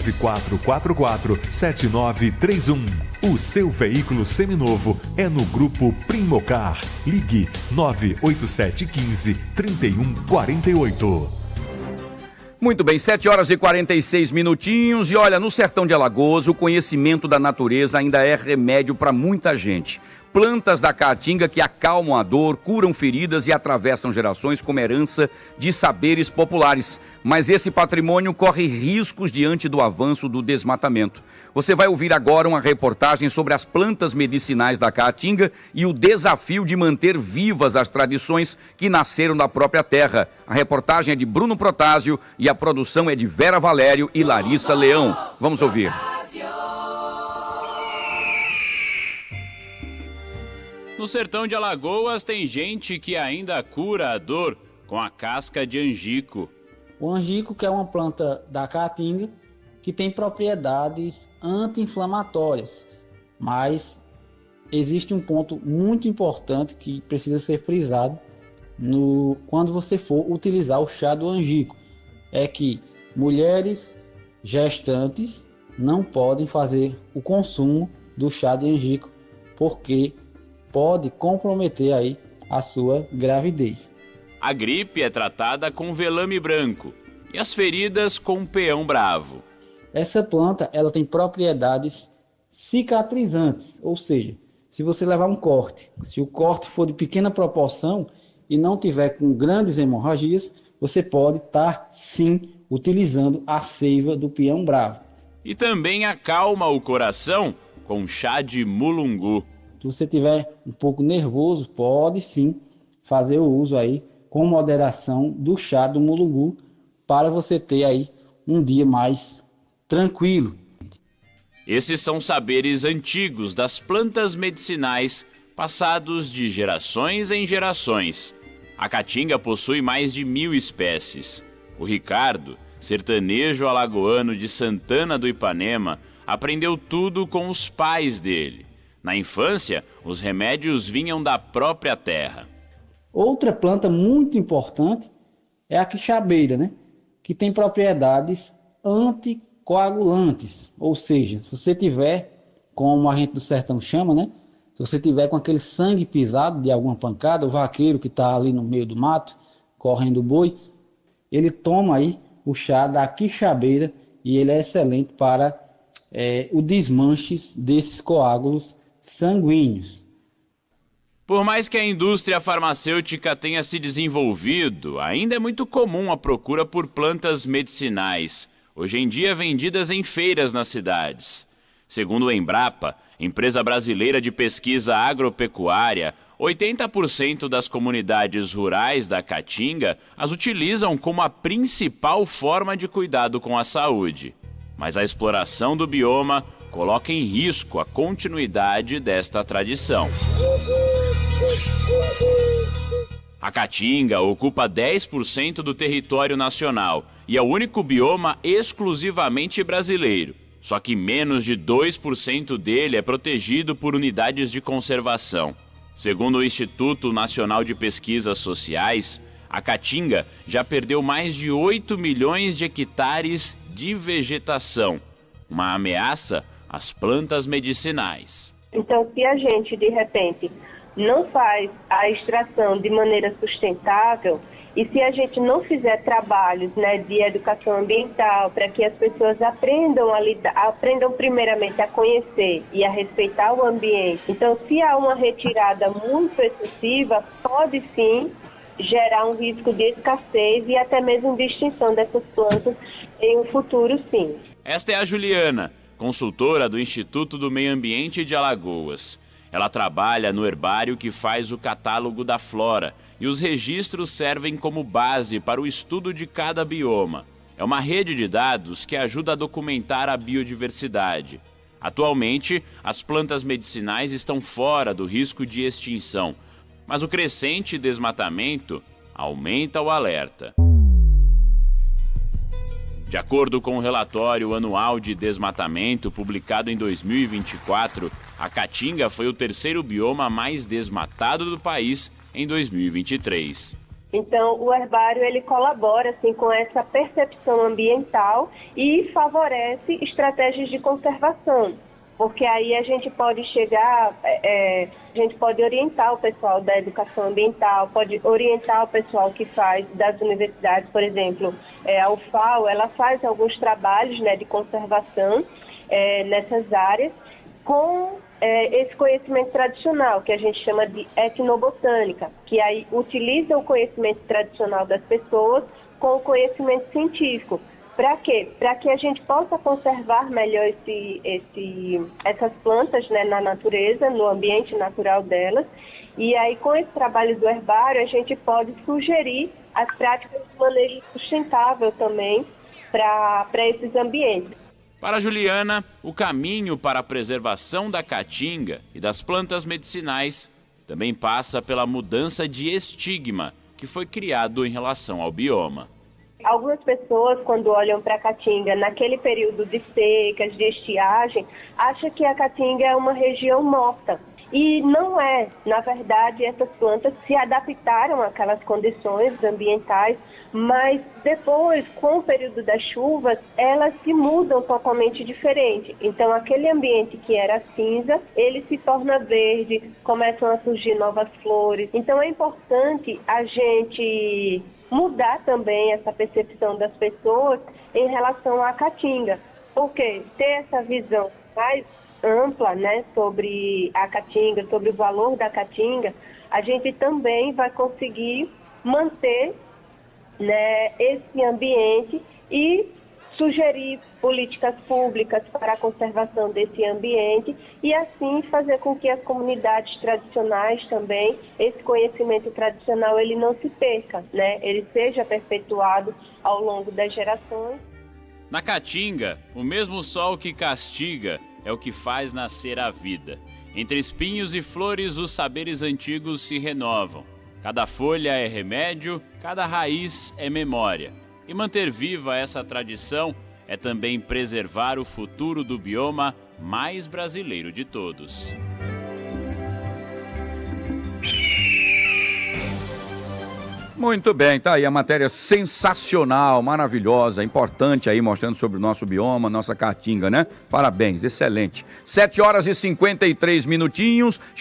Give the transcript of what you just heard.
9444-7931. O seu veículo seminovo é no Grupo Primocar. Ligue 98715-3148. Muito bem, 7h46. E olha, no sertão de Alagoas, o conhecimento da natureza ainda é remédio para muita gente. Plantas da caatinga que acalmam a dor, curam feridas e atravessam gerações como herança de saberes populares. Mas esse patrimônio corre riscos diante do avanço do desmatamento. Você vai ouvir agora uma reportagem sobre as plantas medicinais da caatinga e o desafio de manter vivas as tradições que nasceram da própria terra. A reportagem é de Bruno Protásio e a produção é de Vera Valério e Larissa Leão. Vamos ouvir. No sertão de Alagoas tem gente que ainda cura a dor com a casca de angico. O angico, que é uma planta da caatinga, que tem propriedades anti-inflamatórias, mas existe um ponto muito importante que precisa ser frisado quando você for utilizar o chá do angico, é que mulheres gestantes não podem fazer o consumo do chá de angico, porque pode comprometer aí a sua gravidez. A gripe é tratada com velame branco e as feridas com peão bravo. Essa planta ela tem propriedades cicatrizantes, ou seja, se você levar um corte, se o corte for de pequena proporção e não tiver com grandes hemorragias, você pode estar sim utilizando a seiva do peão bravo. E também acalma o coração com chá de mulungu. Se você tiver um pouco nervoso, pode sim fazer o uso aí com moderação do chá do mulungu para você ter aí um dia mais tranquilo. Esses são saberes antigos das plantas medicinais passados de gerações em gerações. A caatinga possui mais de 1000 espécies. O Ricardo, sertanejo alagoano de Santana do Ipanema, aprendeu tudo com os pais dele. Na infância, os remédios vinham da própria terra. Outra planta muito importante é a quixabeira, né? Que tem propriedades anticoagulantes. Ou seja, se você tiver, como a gente do sertão chama, né? Se você tiver com aquele sangue pisado de alguma pancada, o vaqueiro que está ali no meio do mato, correndo o boi, ele toma aí o chá da quixabeira e ele é excelente para o desmanche desses coágulos sanguíneos. Por mais que a indústria farmacêutica tenha se desenvolvido, ainda é muito comum a procura por plantas medicinais, hoje em dia vendidas em feiras nas cidades. Segundo o Embrapa, empresa brasileira de pesquisa agropecuária, 80% das comunidades rurais da Caatinga as utilizam como a principal forma de cuidado com a saúde. Mas a exploração do bioma coloca em risco a continuidade desta tradição. A Caatinga ocupa 10% do território nacional e é o único bioma exclusivamente brasileiro. Só que menos de 2% dele é protegido por unidades de conservação. Segundo o Instituto Nacional de Pesquisas Sociais, a Caatinga já perdeu mais de 8 milhões de hectares de vegetação, uma ameaça às plantas medicinais. Então, se a gente, de repente, não faz a extração de maneira sustentável e se a gente não fizer trabalhos, de educação ambiental para que as pessoas aprendam primeiramente a conhecer e a respeitar o ambiente. Então, se há uma retirada muito excessiva, pode sim gerar um risco de escassez e até mesmo de extinção dessas plantas em um futuro, sim. Esta é a Juliana, consultora do Instituto do Meio Ambiente de Alagoas. Ela trabalha no herbário que faz o catálogo da flora e os registros servem como base para o estudo de cada bioma. É uma rede de dados que ajuda a documentar a biodiversidade. Atualmente, as plantas medicinais estão fora do risco de extinção, mas o crescente desmatamento aumenta o alerta. De acordo com o relatório anual de desmatamento publicado em 2024, a Caatinga foi o terceiro bioma mais desmatado do país em 2023. Então, o herbário ele colabora assim, com essa percepção ambiental e favorece estratégias de conservação, porque aí a gente pode chegar, a gente pode orientar o pessoal da educação ambiental, pode orientar o pessoal que faz das universidades, por exemplo, a UFAL, ela faz alguns trabalhos, né, de conservação nessas áreas, com esse conhecimento tradicional, que a gente chama de etnobotânica, que aí utiliza o conhecimento tradicional das pessoas com o conhecimento científico. Para quê? Para que a gente possa conservar melhor essas plantas, né, na natureza, no ambiente natural delas. E aí, com esse trabalho do herbário, a gente pode sugerir as práticas de manejo sustentável também para esses ambientes. Para Juliana, o caminho para a preservação da caatinga e das plantas medicinais também passa pela mudança de estigma que foi criado em relação ao bioma. Algumas pessoas, quando olham para a caatinga naquele período de secas, de estiagem, acham que a caatinga é uma região morta. E não é. Na verdade, essas plantas se adaptaram àquelas condições ambientais, mas depois, com o período das chuvas, elas se mudam totalmente diferente. Então, aquele ambiente que era cinza, ele se torna verde, começam a surgir novas flores. Então, é importante a gente mudar também essa percepção das pessoas em relação à caatinga. Porque ter essa visão mais ampla, né, sobre a caatinga, sobre o valor da caatinga, a gente também vai conseguir manter, né, esse ambiente e sugerir políticas públicas para a conservação desse ambiente e assim fazer com que as comunidades tradicionais também, esse conhecimento tradicional, ele não se perca, né, ele seja perpetuado ao longo das gerações. Na caatinga, o mesmo sol que castiga é o que faz nascer a vida. Entre espinhos e flores, os saberes antigos se renovam. Cada folha é remédio, cada raiz é memória. E manter viva essa tradição é também preservar o futuro do bioma mais brasileiro de todos. Muito bem, tá aí a matéria sensacional, maravilhosa, importante aí, mostrando sobre o nosso bioma, nossa caatinga, né? Parabéns, excelente. 7 horas e 53 minutinhos. Deixa eu